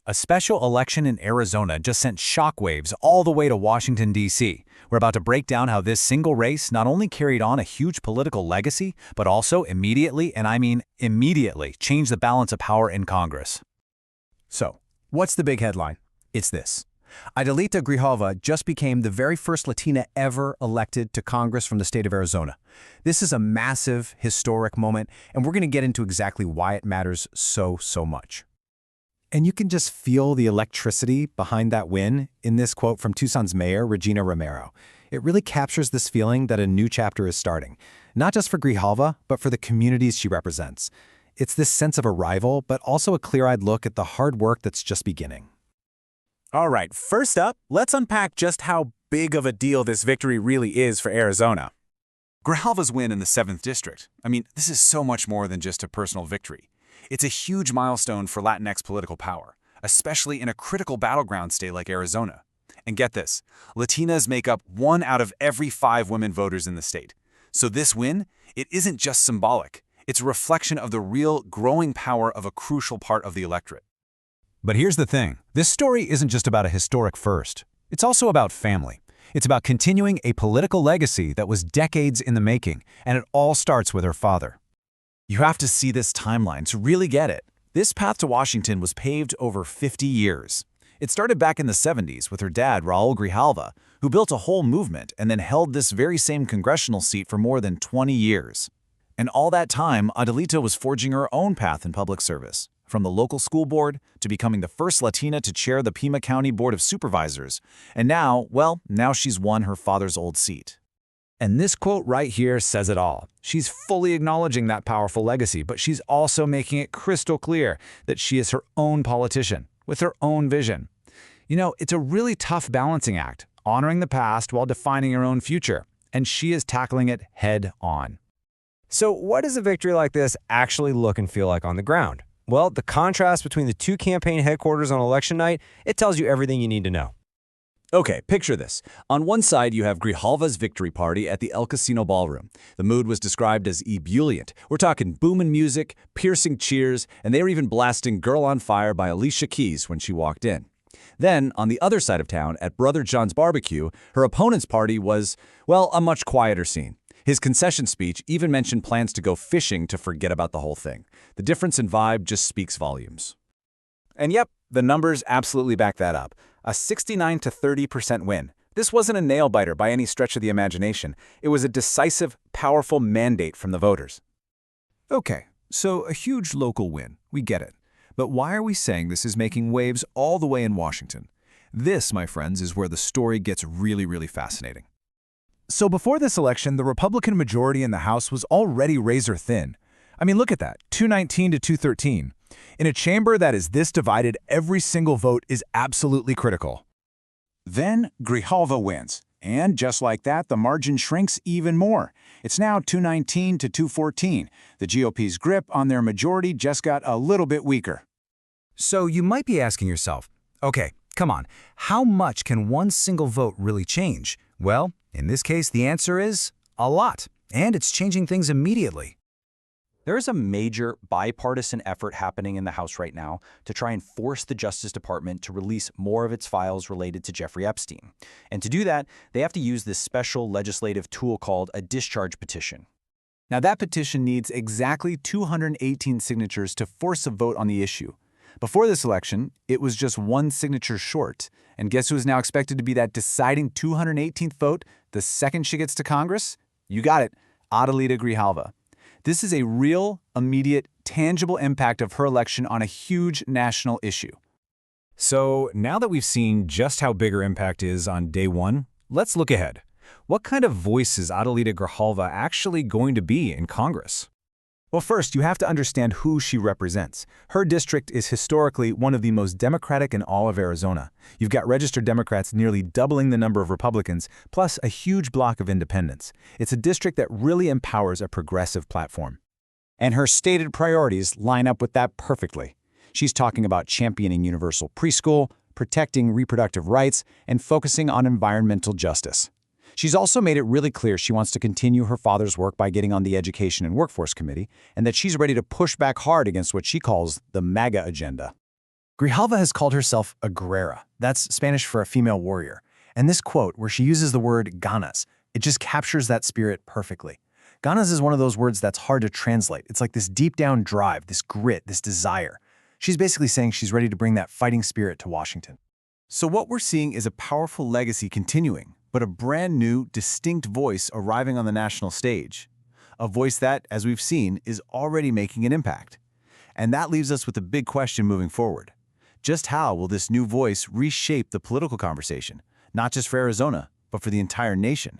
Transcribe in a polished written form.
A special election in Arizona just sent shockwaves all the way to Washington, D.C. We're about to break down how this single race not only carried on a huge political legacy, but also immediately, and I mean immediately, changed the balance of power in Congress. So, what's the big headline? It's this. Adelita Grijalva just became the very first Latina ever elected to Congress from the state of Arizona. This is a massive, historic moment, and we're going to get into exactly why it matters so much. And you can just feel the electricity behind that win in this quote from Tucson's mayor, Regina Romero. It really captures this feeling that a new chapter is starting, not just for Grijalva, but for the communities she represents. It's this sense of arrival, but also a clear-eyed look at the hard work that's just beginning. All right, first up, let's unpack just how big of a deal this victory really is for Arizona. Grijalva's win in the 7th District. I mean, this is so much more than just a personal victory. It's a huge milestone for Latinx political power, especially in a critical battleground state like Arizona. And get this, Latinas make up 1 out of every 5 women voters in the state. So this win, it isn't just symbolic. It's a reflection of the real growing power of a crucial part of the electorate. But here's the thing. This story isn't just about a historic first. It's also about family. It's about continuing a political legacy that was decades in the making, and it all starts with her father. You have to see this timeline to really get it. This path to Washington was paved over 50 years. It started back in the 70s with her dad, Raul Grijalva, who built a whole movement and then held this very same congressional seat for more than 20 years. And all that time, Adelita was forging her own path in public service, from the local school board to becoming the first Latina to chair the Pima County Board of Supervisors. And now, well, now she's won her father's old seat. And this quote right here says it all. She's fully acknowledging that powerful legacy, but she's also making it crystal clear that she is her own politician, with her own vision. You know, it's a really tough balancing act, honoring the past while defining her own future, and she is tackling it head on. So what does a victory like this actually look and feel like on the ground? Well, the contrast between the 2 campaign headquarters on election night, it tells you everything you need to know. Okay, picture this. On one side, you have Grijalva's victory party at the El Casino Ballroom. The mood was described as ebullient. We're talking booming music, piercing cheers, and they were even blasting Girl on Fire by Alicia Keys when she walked in. Then, on the other side of town, at Brother John's barbecue, her opponent's party was, well, a much quieter scene. His concession speech even mentioned plans to go fishing to forget about the whole thing. The difference in vibe just speaks volumes. And yep, the numbers absolutely back that up. A 69 to 30% win. This wasn't a nail-biter by any stretch of the imagination. It was a decisive, powerful mandate from the voters. Okay, so a huge local win. We get it. But why are we saying this is making waves all the way in Washington? This, my friends, is where the story gets really fascinating. So before this election, the Republican majority in the House was already razor thin. I mean, look at that, 219 to 213. In a chamber that is this divided, every single vote is absolutely critical. Then Grijalva wins, and just like that, the margin shrinks even more. It's now 219 to 214. The GOP's grip on their majority just got a little bit weaker. So you might be asking yourself, okay, come on, how much can one single vote really change? Well, in this case, the answer is a lot, and it's changing things immediately. There is a major bipartisan effort happening in the House right now to try and force the Justice Department to release more of its files related to Jeffrey Epstein. And to do that, they have to use this special legislative tool called a discharge petition. Now that petition needs exactly 218 signatures to force a vote on the issue. Before this election, it was just 1 signature short. And guess who is now expected to be that deciding 218th vote the second she gets to Congress? You got it, Adelita Grijalva. This is a real, immediate, tangible impact of her election on a huge national issue. So now that we've seen just how big her impact is on day one, let's look ahead. What kind of voice is Adelita Grijalva actually going to be in Congress? Well, first, you have to understand who she represents. Her district is historically one of the most Democratic in all of Arizona. You've got registered Democrats nearly doubling the number of Republicans, plus a huge block of independents. It's a district that really empowers a progressive platform. And her stated priorities line up with that perfectly. She's talking about championing universal preschool, protecting reproductive rights, and focusing on environmental justice. She's also made it really clear she wants to continue her father's work by getting on the Education and Workforce Committee, and that she's ready to push back hard against what she calls the MAGA agenda. Grijalva has called herself a guerrera. That's Spanish for a female warrior. And this quote, where she uses the word ganas, it just captures that spirit perfectly. Ganas is one of those words that's hard to translate. It's like this deep down drive, this grit, this desire. She's basically saying she's ready to bring that fighting spirit to Washington. So what we're seeing is a powerful legacy continuing, but a brand new, distinct voice arriving on the national stage. A voice that, as we've seen, is already making an impact. And that leaves us with a big question moving forward. Just how will this new voice reshape the political conversation, not just for Arizona, but for the entire nation?